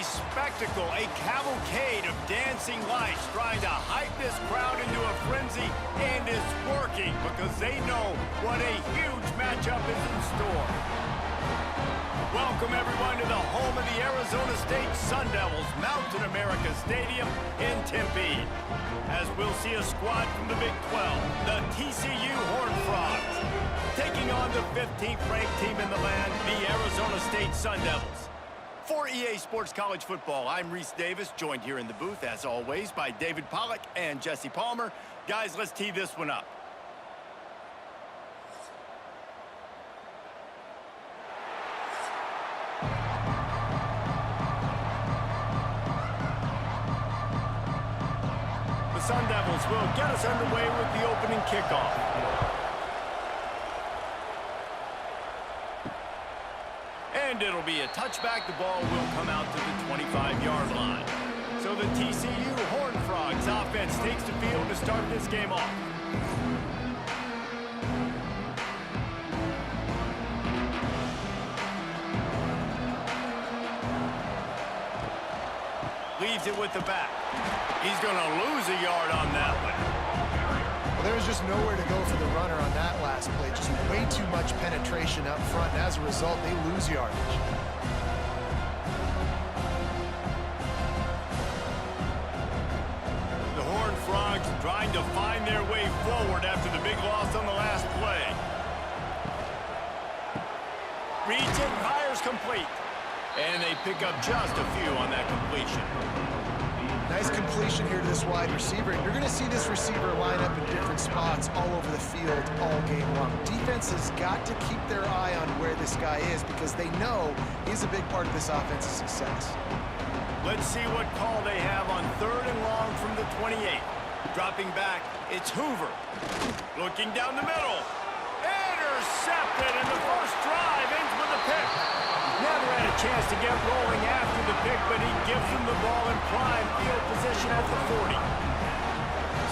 a spectacle, a cavalcade of dancing lights trying to hype this crowd into a frenzy, and it's working because they know what a huge matchup is in store. Welcome, everyone, to the home of the Arizona State Sun Devils, Mountain America Stadium in Tempe. As we'll see a squad from the Big 12, the TCU Horned Frogs, taking on the 15th ranked team in the land, the Arizona State Sun Devils. For EA Sports College Football, I'm Reese Davis, joined here in the booth, as always, by David Pollack and Jesse Palmer. Guys, let's tee this one up. The Sun Devils will get us underway with the opening kickoff. And it'll be a touchback. The ball will come out to the 25-yard line. So the TCU Horned Frogs offense takes the field to start this game off. Leaves it with the back. He's going to lose a yard on that one. Well, there was just nowhere to go for the runner on that last play. Just way too much penetration up front, and as a result, they lose yardage. The Horned Frogs trying to find their way forward after the big loss on the last play. Reads it, fires complete. And they pick up just a few on that completion. Nice completion here to this wide receiver. You're going to see this receiver line up in different spots all over the field all game long. Defense has got to keep their eye on where this guy is because they know he's a big part of this offense's success. Let's see what call they have on 3rd and long from the 28. Dropping back, it's Hoover. Looking down the middle. Intercepted, and the first drive ends with a pick. Never had a chance to get rolling after the pick, but he gives them the ball in prime field position at the 40.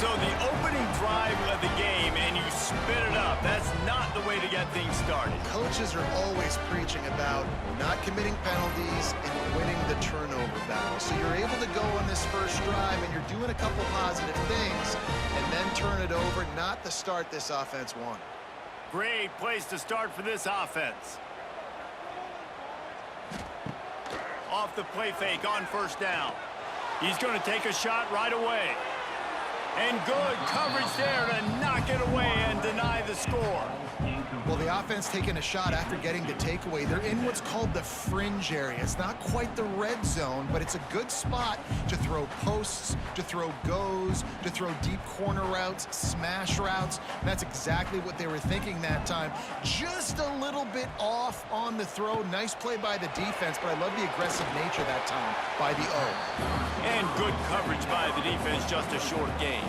So the opening drive of the game, and you spit it up. That's not the way to get things started. Coaches are always preaching about not committing penalties and winning the turnover battle. So you're able to go on this first drive, and you're doing a couple positive things, and then turn it over, not the start this offense wanted. Great place to start for this offense. Off the play fake on 1st down. He's going to take a shot right away. And good coverage there to knock it away and deny the score. Well, the offense taking a shot after getting the takeaway. They're in what's called the fringe area. It's not quite the red zone, but it's a good spot to throw posts, to throw goes, to throw deep corner routes, smash routes. And that's exactly what they were thinking that time. Just a little bit off on the throw. Nice play by the defense, but I love the aggressive nature that time by the O. And good coverage by the defense, just a short gain.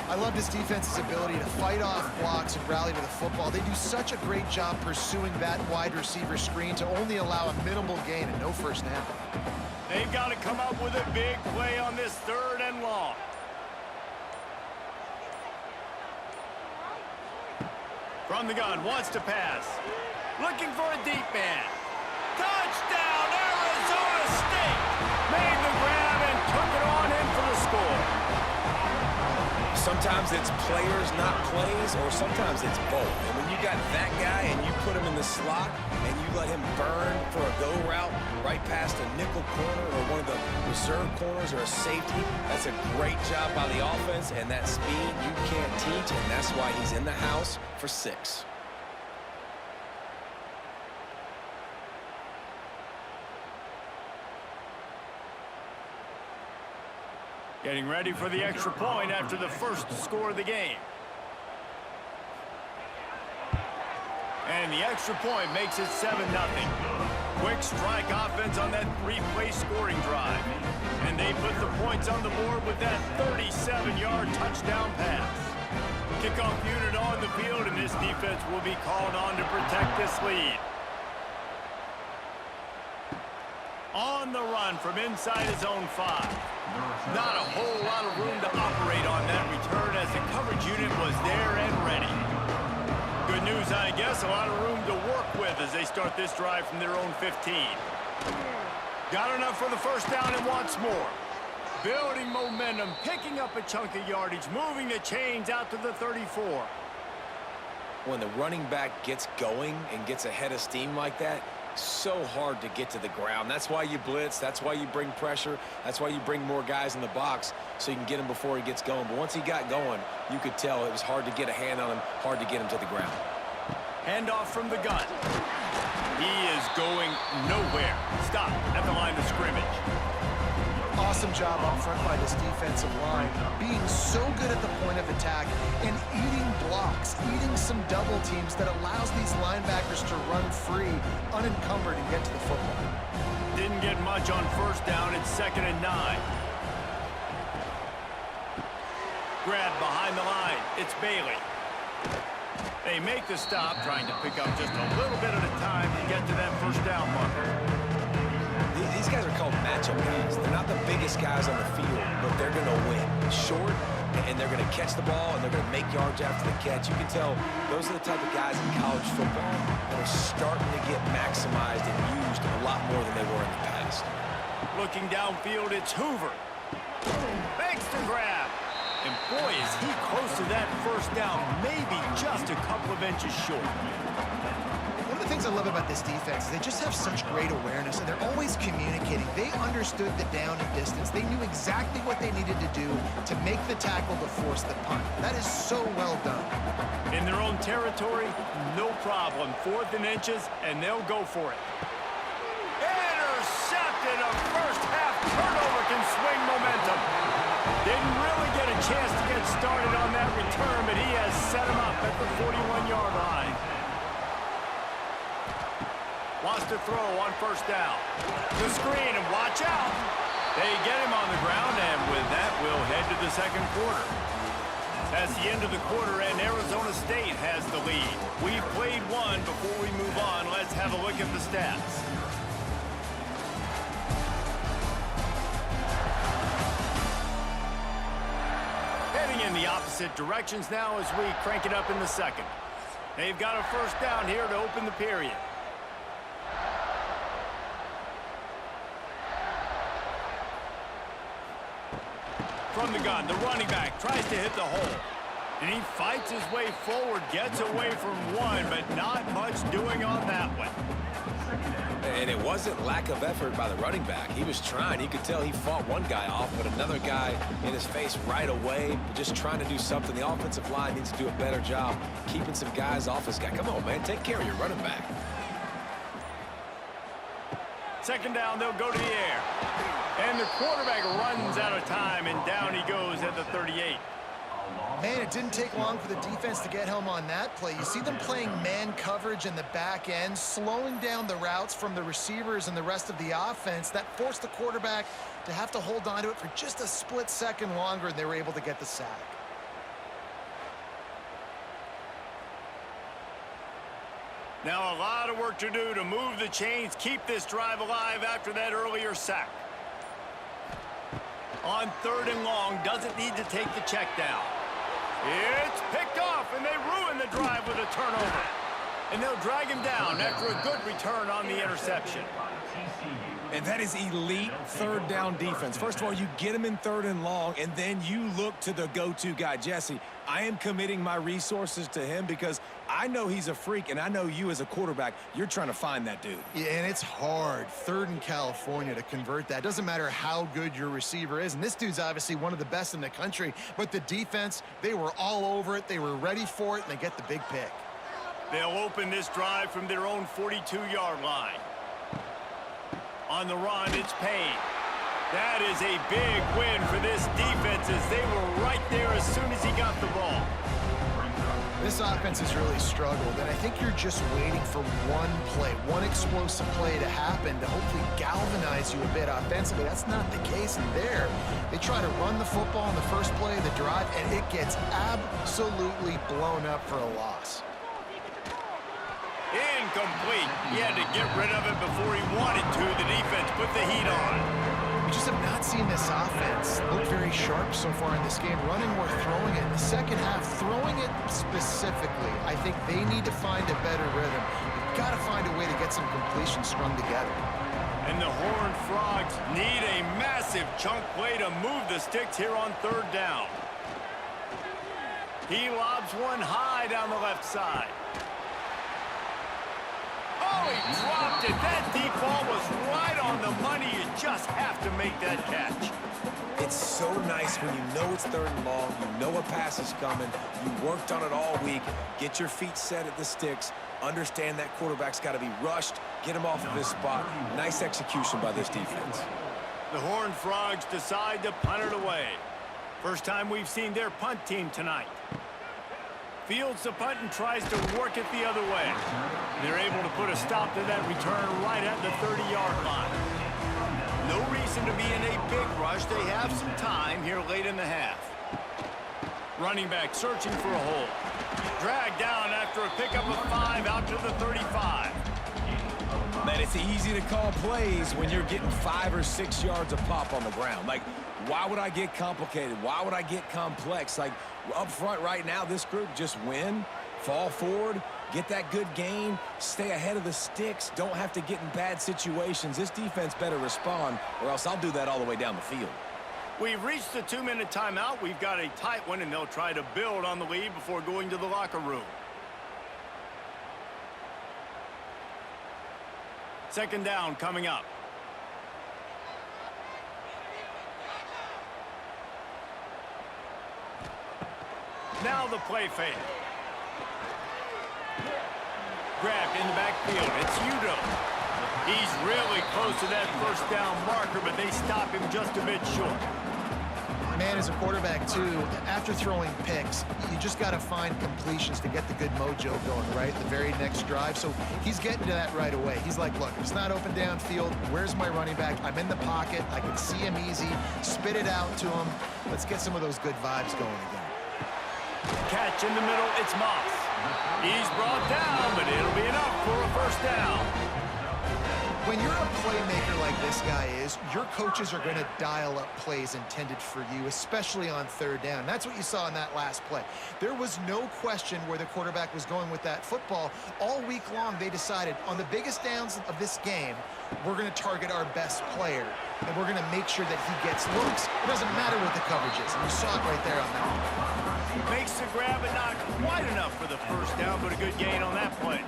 I love this defense's ability to fight off blocks and rally to the football. They do such a great job pursuing that wide receiver screen to only allow a minimal gain and no first down. They've got to come up with a big play on this 3rd and long. From the gun, wants to pass. Looking for a deep man. Touchdown, Arizona State! Made the grab and took it on in for the score. Sometimes it's players, not plays, or sometimes it's both. And when you got that guy and you put him in the slot and you let him burn for a go route right past a nickel corner or one of the reserve corners or a safety, that's a great job by the offense, and that speed you can't teach, and that's why he's in the house for 6. Getting ready for the extra point after the first score of the game. And the extra point makes it 7-0. Quick strike offense on that 3-play scoring drive. And they put the points on the board with that 37-yard touchdown pass. Kickoff unit on the field, and this defense will be called on to protect this lead. On the run from inside his own 5. Not a whole lot of room to operate on that return as the coverage unit was there and ready. Good news, I guess, a lot of room to work with as they start this drive from their own 15. Got enough for the first down and wants more. Building momentum, picking up a chunk of yardage, moving the chains out to the 34. When the running back gets going and gets ahead of steam like that, so hard to get to the ground. That's why you blitz. That's why you bring pressure. That's why you bring more guys in the box so you can get him before he gets going. But once he got going, you could tell it was hard to get a hand on him, hard to get him to the ground. Handoff from the gun. He is going nowhere. Stop at the line of scrimmage. Awesome job up front by this defensive line, being so good at the point of attack and eating blocks, eating some double teams that allows these linebackers to run free, unencumbered, and get to the football. Didn't get much on first down. It's 2nd and 9. Grab behind the line. It's Bailey. They make the stop, trying to pick up just a little bit at a time to get to that first down marker. These guys are called matchup guys. They're not the biggest guys on the field, but they're going to win. Short, and they're going to catch the ball, and they're going to make yards after the catch. You can tell those are the type of guys in college football that are starting to get maximized and used a lot more than they were in the past. Looking downfield, it's Hoover. Makes the grab. And boy, is he close to that first down, maybe just a couple of inches short. One of the things I love about this defense is they just have such great awareness, and they're always communicating. They understood the down and distance. They knew exactly what they needed to do to make the tackle to force the punt. That is so well done. In their own territory, no problem. 4th and inches, and they'll go for it. Intercepted. A first-half turnover can swing momentum. Didn't really get a chance to get started on that return, but he has set him up at the 41-yard line. Wants to throw on first down. The screen, and watch out. They get him on the ground, and with that, we'll head to the second quarter. That's the end of the quarter, and Arizona State has the lead. We've played one. Before we move on, let's have a look at the stats. Heading in the opposite directions now as we crank it up in the second. They've got a first down here to open the period. From the gun, the running back tries to hit the hole. And he fights his way forward, gets away from one, but not much doing on that one. And it wasn't lack of effort by the running back. He was trying. You could tell he fought one guy off, but another guy in his face right away, just trying to do something. The offensive line needs to do a better job keeping some guys off this guy. Come on, man. Take care of your running back. Second down, they'll go to the air. And the quarterback runs out of time, and down he goes at the 38. Man, it didn't take long for the defense to get home on that play. You see them playing man coverage in the back end, slowing down the routes from the receivers and the rest of the offense. That forced the quarterback to have to hold on to it for just a split second longer, and they were able to get the sack. Now a lot of work to do to move the chains, keep this drive alive after that earlier sack. On 3rd and long, doesn't need to take the check down. It's picked off, and they ruin the drive with a turnover. And they'll drag him down after a good return on the interception. And that is elite 3rd down defense. First of all, you get him in 3rd and long, and then you look to the go-to guy, Jesse. I am committing my resources to him because I know he's a freak, and I know you as a quarterback, you're trying to find that dude. Yeah, and it's hard, 3rd in California, to convert that. Doesn't matter how good your receiver is, and this dude's obviously one of the best in the country, but the defense, they were all over it, they were ready for it, and they get the big pick. They'll open this drive from their own 42-yard line. On the run, it's Payne. That is a big win for this defense as they were right there as soon as he got the ball. This offense has really struggled, and I think you're just waiting for one play, one explosive play to happen to hopefully galvanize you a bit offensively. That's not the case in there. They try to run the football in the first play of the drive, and it gets absolutely blown up for a loss. Incomplete. He had to get rid of it before he wanted to. The defense put the heat on. We just have not seen this offense look very sharp so far in this game, running or throwing it. In the second half, throwing it specifically, I think they need to find a better rhythm. You've got to find a way to get some completions strung together. And the Horned Frogs need a massive chunk play to move the sticks here on third down. He lobs one high down the left side. Oh, he dropped it. That deep ball was right on the money. You just have to make that catch. It's so nice when you know it's third and long, you know a pass is coming, you worked on it all week, get your feet set at the sticks, understand that quarterback's got to be rushed, get him off of his spot. Nice execution by this defense. The Horned Frogs decide to punt it away. First time we've seen their punt team tonight. Fields the punt and tries to work it the other way. They're able to put a stop to that return right at the 30-yard line. No reason to be in a big rush. They have some time here late in the half. Running back searching for a hole. Dragged down after a pickup of 5 out to the 35. Man, it's easy to call plays when you're getting 5 or 6 yards a pop on the ground. Like, why would I get complicated? Why would I get complex? Like, up front right now, this group just win, fall forward, get that good gain, stay ahead of the sticks, don't have to get in bad situations. This defense better respond, or else I'll do that all the way down the field. We've reached the 2-minute timeout. We've got a tight one, and they'll try to build on the lead before going to the locker room. Second down coming up. Now the play fake. Grabbed in the backfield. It's Udo. He's really close to that first down marker, but they stop him just a bit short. Man, as a quarterback, too, after throwing picks, you just got to find completions to get the good mojo going, right? The very next drive. So he's getting to that right away. He's like, look, it's not open downfield. Where's my running back? I'm in the pocket. I can see him easy. Spit it out to him. Let's get some of those good vibes going again. Catch in the middle. It's Moss. He's brought down, but it'll be enough for a first down. When you're a playmaker like this guy is, your coaches are going to dial up plays intended for you, especially on third down. That's what you saw in that last play. There was no question where the quarterback was going with that football. All week long, they decided on the biggest downs of this game, we're going to target our best player, and we're going to make sure that he gets looks. It doesn't matter what the coverage is. And you saw it right there on that one. Makes the grab, but not quite enough for the first down, but a good gain on that play.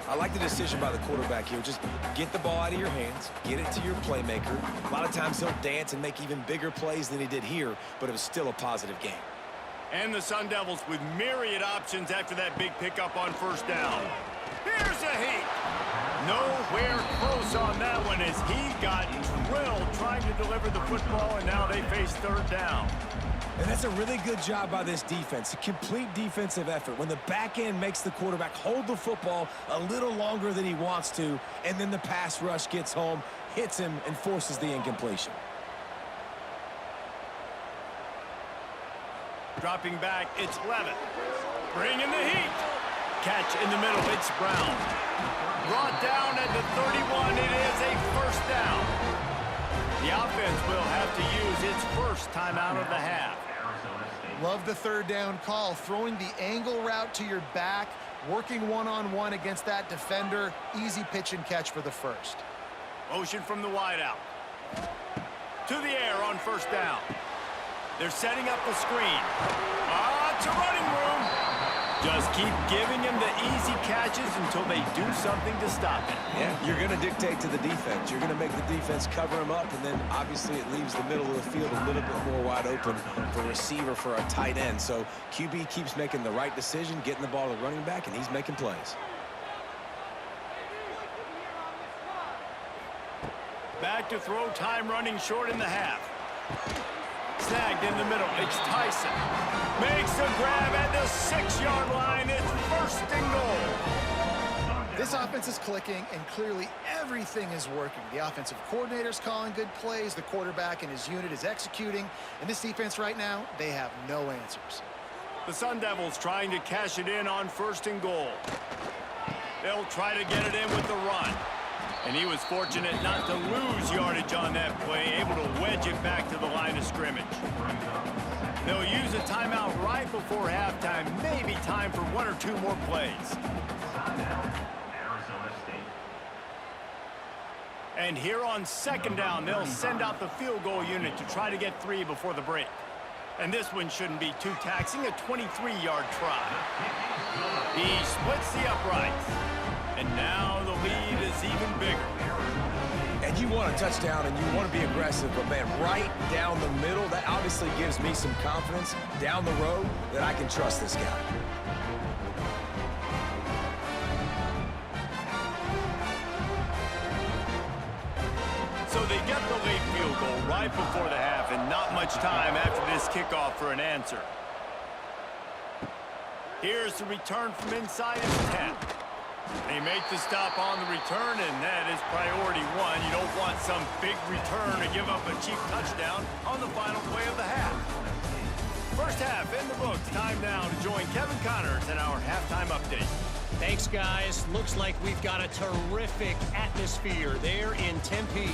I like the decision by the quarterback here. Just get the ball out of your hands, get it to your playmaker. A lot of times he'll dance and make even bigger plays than he did here, but it was still a positive game. And the Sun Devils with myriad options after that big pickup on first down. Here's a heat. Nowhere close on that one as he got drilled trying to deliver the football, and now they face third down. And that's a really good job by this defense, a complete defensive effort. When the back end makes the quarterback hold the football a little longer than he wants to, and then the pass rush gets home, hits him, and forces the incompletion. Dropping back, it's Levitt. Bringing the heat. Catch in the middle, it's Brown. Brought down at the 31, it is a first down. The offense will have to use its first timeout of the half. Love the third down call. Throwing the angle route to your back, working one-on-one against that defender. Easy pitch and catch for the first. Motion from the wideout. To the air on first down. They're setting up the screen. It's a running room. Just keep giving him the easy catches until they do something to stop it. Yeah, you're going to dictate to the defense. You're going to make the defense cover him up, and then obviously it leaves the middle of the field a little bit more wide open for receiver, for a tight end. So QB keeps making the right decision, getting the ball to the running back, and he's making plays. Back to throw, time running short in the half. Snagged in the middle, it's Tyson. Makes a grab at the 6-yard line. It's first and goal. This offense is clicking, and clearly everything is working. The offensive coordinator's calling good plays. The quarterback and his unit is executing. And this defense right now, they have no answers. The Sun Devils trying to cash it in on first and goal. They'll try to get it in with the run. And he was fortunate not to lose yardage on that play, able to wedge it back to the line of scrimmage. They'll use a timeout right before halftime, maybe time for 1 or 2 more plays. And here on second down, they'll send out the field goal unit to try to get 3 before the break. And this one shouldn't be too taxing, a 23-yard try. He splits the uprights. And now the lead is even bigger. And you want a touchdown and you want to be aggressive, but man, right down the middle, that obviously gives me some confidence down the road that I can trust this guy. So they get the late field goal right before the half, and not much time after this kickoff for an answer. Here's the return from inside his 10. They make the stop on the return, and that is priority 1. You don't want some big return to give up a cheap touchdown on the final play of the half. First half in the books. Time now to join Kevin Connors in our halftime update. Thanks, guys. Looks like we've got a terrific atmosphere there in Tempe.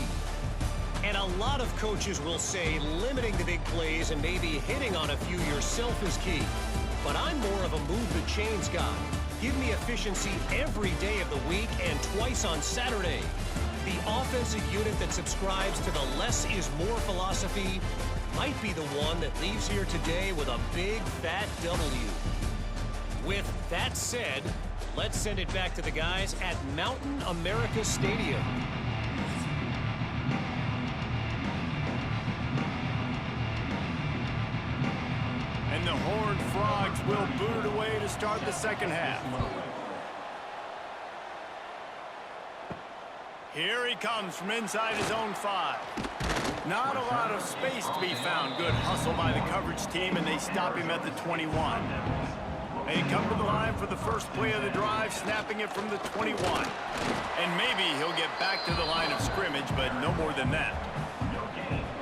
And a lot of coaches will say limiting the big plays and maybe hitting on a few yourself is key. But I'm more of a move the chains guy. Give me efficiency every day of the week and twice on Saturday. The offensive unit that subscribes to the less is more philosophy might be the one that leaves here today with a big fat W. With that said, let's send it back to the guys at Mountain America Stadium. And the Horned Frogs will boot it away to start the second half. Here he comes from inside his own 5. Not a lot of space to be found. Good hustle by the coverage team, and they stop him at the 21. They come to the line for the first play of the drive, snapping it from the 21. And maybe he'll get back to the line of scrimmage, but no more than that.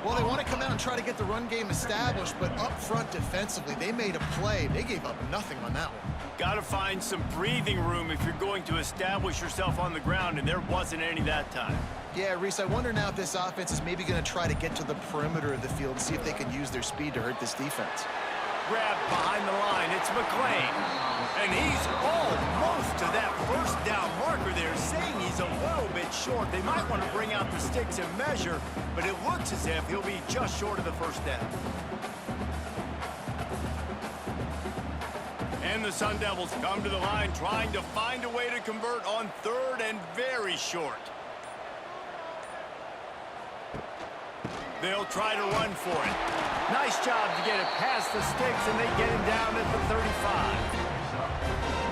Well, they want to come out and try to get the run game established, but up front defensively, they made a play. They gave up nothing on that one. Got to find some breathing room if you're going to establish yourself on the ground, and there wasn't any that time. Yeah, Reese, I wonder now if this offense is maybe going to try to get to the perimeter of the field and see if they can use their speed to hurt this defense. Grab behind the line, it's McClain. And he's almost to that first down marker there, saying he's a little bit short. They might want to bring out the sticks and measure, but it looks as if he'll be just short of the first down. And the Sun Devils come to the line trying to find a way to convert on third and very short. They'll try to run for it. Nice job to get it past the sticks, and they get him down at the 35.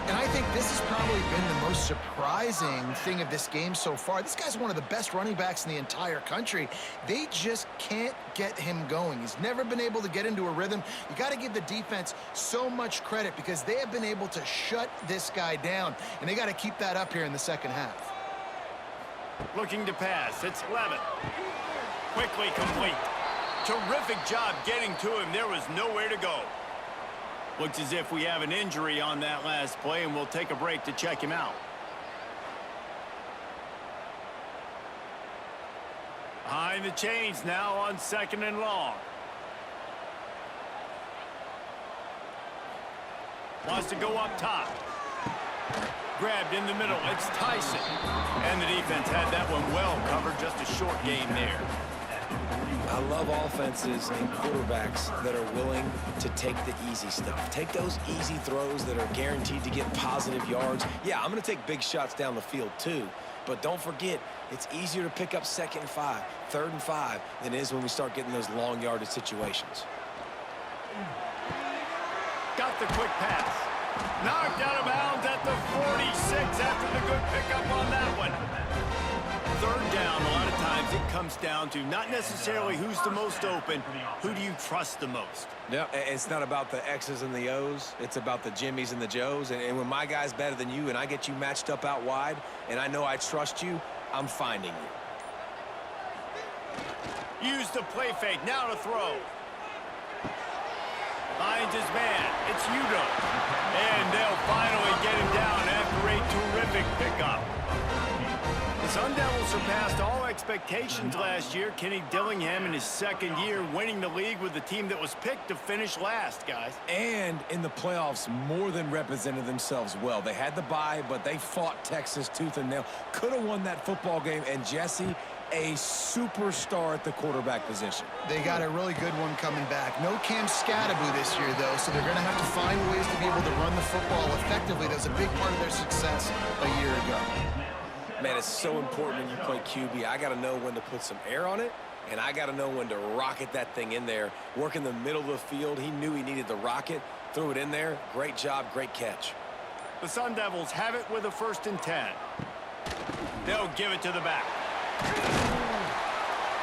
And I think this has probably been the most surprising thing of this game so far. This guy's one of the best running backs in the entire country. They just can't get him going. He's never been able to get into a rhythm. You got to give the defense so much credit because they have been able to shut this guy down, and they got to keep that up here in the second half. Looking to pass. It's Levitt. Quickly complete. Terrific job getting to him. There was nowhere to go. Looks as if we have an injury on that last play, and we'll take a break to check him out. Behind the chains now on second and long. Wants to go up top. Grabbed in the middle. It's Tyson. And the defense had that one well covered. Just a short gain there. I love offenses and quarterbacks that are willing to take the easy stuff. Take those easy throws that are guaranteed to get positive yards. Yeah, I'm going to take big shots down the field too, but don't forget, it's easier to pick up second and 5, third and 5 than it is when we start getting those long yardage situations. Got the quick pass. Knocked out of bounds at the 46 after the good pickup on that one. Third down, a lot of times it comes down to not necessarily who's the most open, who do you trust the most? Yeah, it's not about the X's and the O's. It's about the Jimmies and the Joes. And when my guy's better than you and I get you matched up out wide and I know I trust you, I'm finding you. Use the play fake. Now to throw. Finds his man. It's Udo. And they'll finally get him down after a terrific pickup. The Sun Devils surpassed all expectations last year. Kenny Dillingham in his second year winning the league with the team that was picked to finish last, guys. And in the playoffs, more than represented themselves well. They had the bye, but they fought Texas tooth and nail. Could have won that football game. And Jesse, a superstar at the quarterback position. They got a really good one coming back. No Cam Scattaboo this year, though, so they're going to have to find ways to be able to run the football effectively. That was a big part of their success a year ago. Man, it's so important when you play QB. I got to know when to put some air on it, and I got to know when to rocket that thing in there. Work in the middle of the field. He knew he needed the rocket. Threw it in there. Great job, great catch. The Sun Devils have it with a 1st and 10. They'll give it to the back.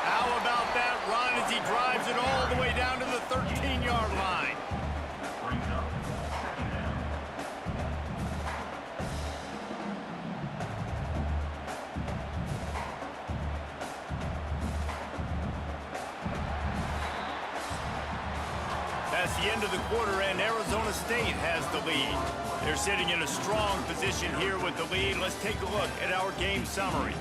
How about that run as he drives it all the way down to the 13-yard line? That's the end of the quarter, and Arizona State has the lead. They're sitting in a strong position here with the lead. Let's take a look at our game summary.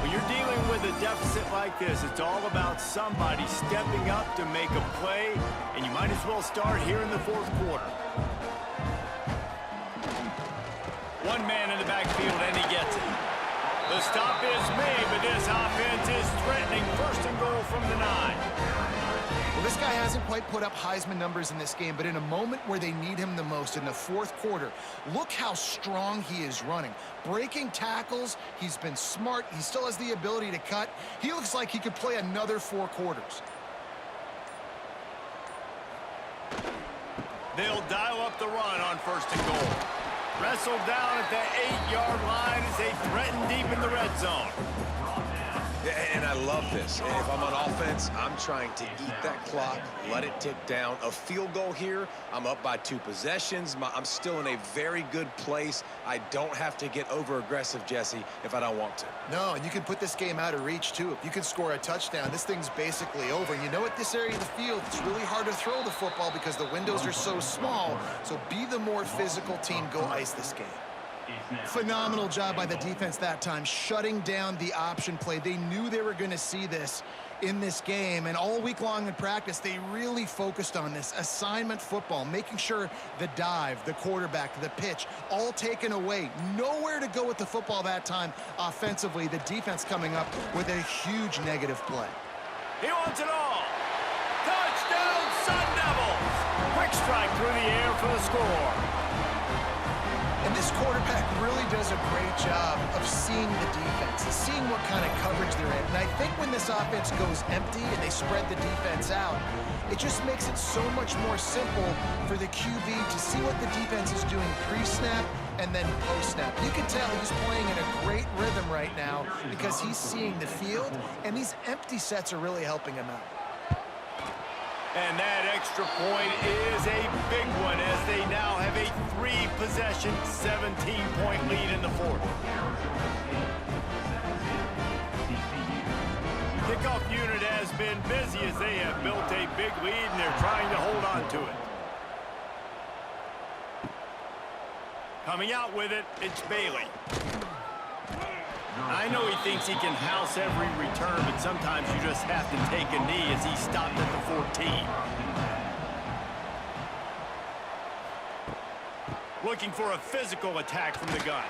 When you're dealing with a deficit like this, it's all about somebody stepping up to make a play, and you might as well start here in the 4th quarter. One man in the backfield, and he gets it. The stop is made, but this offense is threatening 1st and goal from the 9. Well, this guy hasn't quite put up Heisman numbers in this game, but in a moment where they need him the most, in the 4th quarter, look how strong he is running. Breaking tackles, he's been smart, he still has the ability to cut. He looks like he could play another 4 quarters. They'll dial up the run on 1st and goal. Wrestled down at the 8-yard line as they threaten deep in the red zone. And I love this. If I'm on offense, I'm trying to eat that clock, let it tick down. A field goal here, I'm up by 2 possessions. I'm still in a very good place. I don't have to get over-aggressive, Jesse, if I don't want to. No, and you can put this game out of reach, too. If you can score a touchdown, this thing's basically over. And you know, at this area of the field, it's really hard to throw the football because the windows are so small. So be the more physical team. Go ice this game. Phenomenal job by the defense that time, shutting down the option play. They knew they were going to see this in this game, and all week long in practice, they really focused on this assignment football, making sure the dive, the quarterback, the pitch, all taken away. Nowhere to go with the football that time offensively. The defense coming up with a huge negative play. He wants it all. Touchdown, Sun Devils! Quick strike through the air for the score. And this quarterback really does a great job of seeing the defense, seeing what kind of coverage they're in. And I think when this offense goes empty and they spread the defense out, it just makes it so much more simple for the QB to see what the defense is doing pre-snap and then post-snap. You can tell he's playing in a great rhythm right now because he's seeing the field, and these empty sets are really helping him out. And that extra point is a big one as they now have a 3-possession, 17-point lead in the 4th. Kickoff unit has been busy as they have built a big lead and they're trying to hold on to it. Coming out with it, it's Bailey. I know he thinks he can house every return, but sometimes you just have to take a knee as he stopped at the 14. Looking for a physical attack from the gun.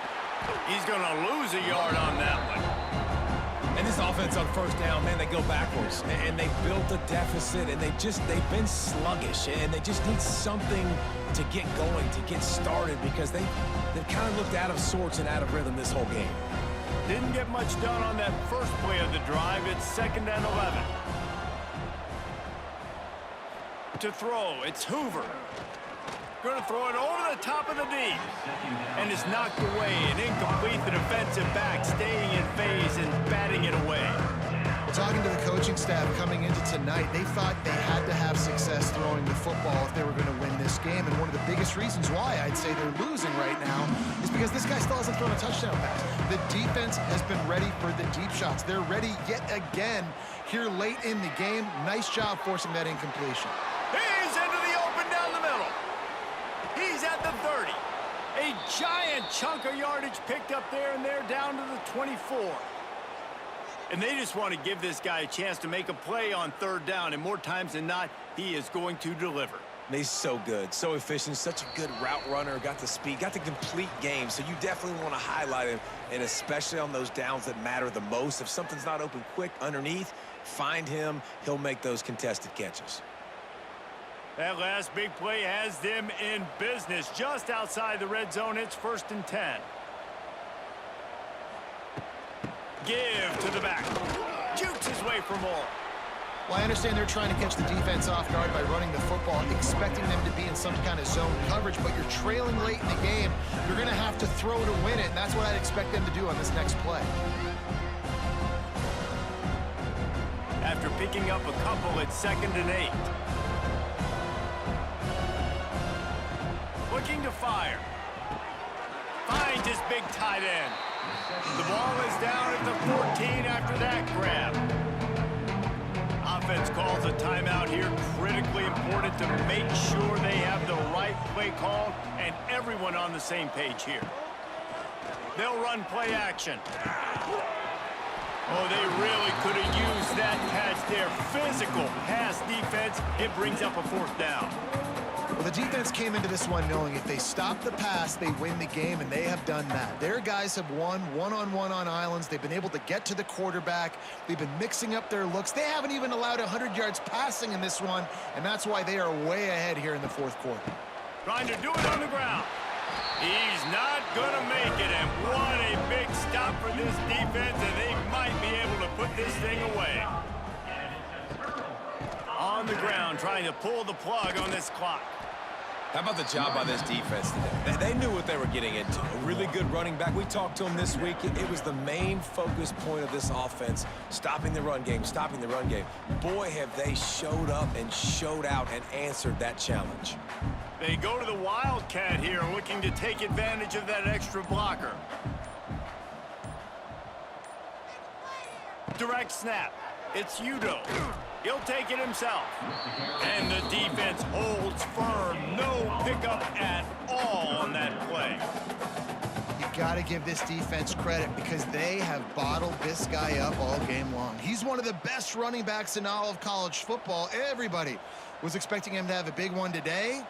He's going to lose a yard on that one. And this offense on 1st down, man, they go backwards. And they built a deficit, and they've been sluggish, and they just need something to get going, to get started, because they've kind of looked out of sorts and out of rhythm this whole game. Didn't get much done on that first play of the drive. It's 2nd and 11. To throw, it's Hoover. Going to throw it over the top of the D. And it's knocked away and incomplete. The defensive back staying in phase and batting it away. Talking to the coaching staff coming into tonight, they thought they had to have success throwing the football if they were going to win this game. And one of the biggest reasons why I'd say they're losing right now is because this guy still hasn't thrown a touchdown pass. The defense has been ready for the deep shots. They're ready yet again here late in the game. Nice job forcing that incompletion. He's into the open down the middle. He's at the 30. A giant chunk of yardage picked up there, and they're down to the 24. And they just want to give this guy a chance to make a play on 3rd down, and more times than not, he is going to deliver. And he's so good, so efficient, such a good route runner, got the speed, got the complete game. So you definitely want to highlight him, and especially on those downs that matter the most. If something's not open quick underneath, find him. He'll make those contested catches. That last big play has them in business. Just outside the red zone, it's 1st and 10. Give to the back. Jukes his way for more. Well, I understand they're trying to catch the defense off guard by running the football, expecting them to be in some kind of zone coverage, but you're trailing late in the game. You're going to have to throw to win it, and that's what I'd expect them to do on this next play. After picking up a couple, it's 2nd and 8. Looking to fire. Finds his big tight end. The ball is down at the 14 after that grab. Offense calls a timeout here. Critically important to make sure they have the right play called and everyone on the same page here. They'll run play action. Oh, they really could have used that catch there. Physical pass defense. It brings up a 4th down. Well, the defense came into this one knowing if they stop the pass, they win the game, and they have done that. Their guys have won one-on-one on islands. They've been able to get to the quarterback. They've been mixing up their looks. They haven't even allowed 100 yards passing in this one, and that's why they are way ahead here in the 4th quarter. Trying to do it on the ground. He's not going to make it, and what a big stop for this defense, and they might be able to put this thing away. On the ground, trying to pull the plug on this clock. How about the job by this defense today? They knew what they were getting into. A really good running back. We talked to him this week. It was the main focus point of this offense, stopping the run game, stopping the run game. Boy, have they showed up and showed out and answered that challenge. They go to the Wildcat here, looking to take advantage of that extra blocker. Direct snap. It's Udo. He'll take it himself. And the defense holds firm. No pickup at all on that play. You got to give this defense credit because they have bottled this guy up all game long. He's one of the best running backs in all of college football. Everybody was expecting him to have a big one today.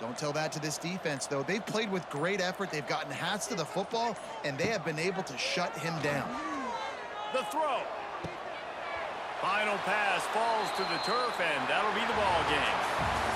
Don't tell that to this defense, though. They've played with great effort. They've gotten hats to the football, and they have been able to shut him down. The throw. Final pass falls to the turf, and that'll be the ball game.